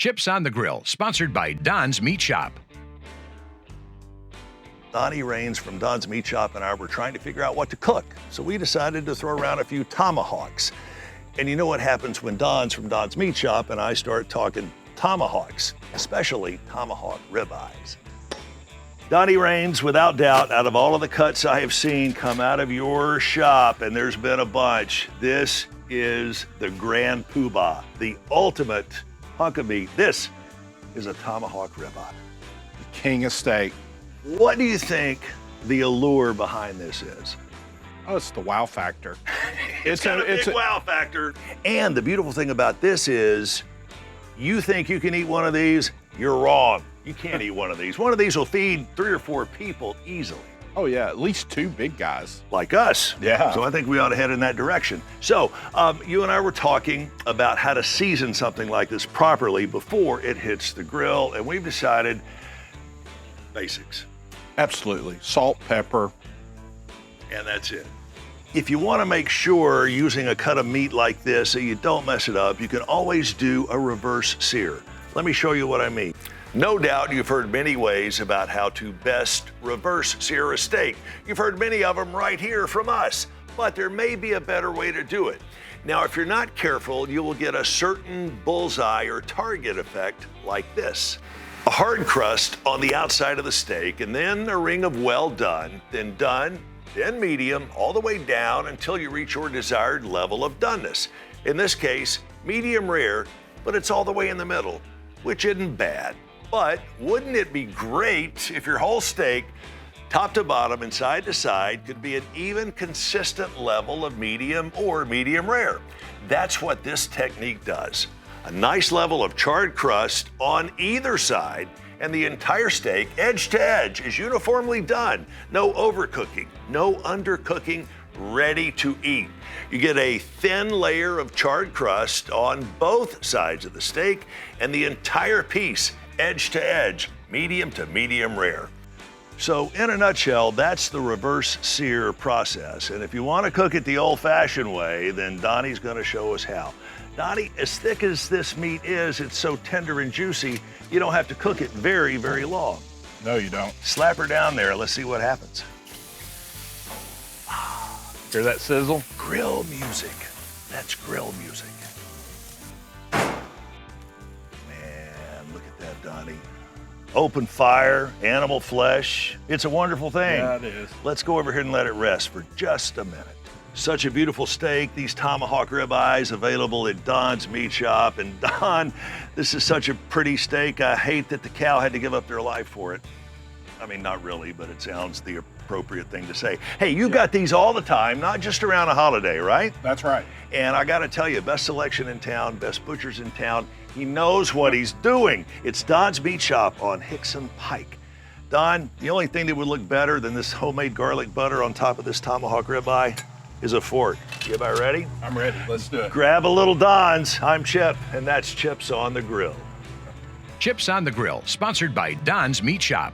Chips on the Grill, sponsored by Don's Meat Shop. Donnie Rains from Don's Meat Shop and I were trying to figure out what to cook, so we decided to throw around a few tomahawks. And you know what happens when Don's from Don's Meat Shop and I start talking tomahawks, especially tomahawk ribeyes. Donnie Rains, without doubt, out of all of the cuts I have seen come out of your shop, and there's been a bunch, this is the grand poobah, the ultimate hunk of meat. This is a tomahawk ribeye. King of steak. What do you think the allure behind this is? Oh, it's the wow factor. It's got a big wow factor. And the beautiful thing about this is, you think you can eat one of these, you're wrong. You can't eat one of these. One of these will feed 3 or 4 people easily. Oh yeah, at least 2 big guys. Like us. Yeah. So I think we ought to head in that direction. So you and I were talking about how to season something like this properly before it hits the grill, and we've decided basics. Absolutely. Salt, pepper. And that's it. If you want to make sure using a cut of meat like this so you don't mess it up, you can always do a reverse sear. Let me show you what I mean. No doubt you've heard many ways about how to best reverse sear a steak. You've heard many of them right here from us, but there may be a better way to do it. Now, if you're not careful, you will get a certain bullseye or target effect like this. A hard crust on the outside of the steak, and then a ring of well done, then medium, all the way down until you reach your desired level of doneness. In this case, medium rare, but it's all the way in the middle, which isn't bad. But wouldn't it be great if your whole steak, top to bottom and side to side, could be an even consistent level of medium or medium rare? That's what this technique does. A nice level of charred crust on either side, and the entire steak, edge to edge, is uniformly done. No overcooking, no undercooking, ready to eat. You get a thin layer of charred crust on both sides of the steak, and the entire piece, edge to edge, medium to medium rare. So in a nutshell, that's the reverse sear process. And if you want to cook it the old-fashioned way, then Donnie's going to show us how. Donnie, as thick as this meat is, it's so tender and juicy, you don't have to cook it very, very long. No, you don't. Slap her down there. Let's see what happens. Hear that sizzle? Grill music. That's grill music. Man, look at that, Donnie. Open fire, animal flesh. It's a wonderful thing. Yeah, it is. Let's go over here and let it rest for just a minute. Such a beautiful steak, these tomahawk ribeyes available at Don's Meat Shop. And Don, this is such a pretty steak. I hate that the cow had to give up their life for it. I mean, not really, but it sounds the appropriate thing to say. Hey, you got these all the time, not just around a holiday, right? That's right. And I gotta tell you, best selection in town, best butchers in town. He knows what he's doing. It's Don's Meat Shop on Hickson Pike. Don, the only thing that would look better than this homemade garlic butter on top of this tomahawk ribeye is a fork. You about ready? I'm ready. Let's do it. Grab a little Don's. I'm Chip, and that's Chips on the Grill. Chips on the Grill, sponsored by Don's Meat Shop.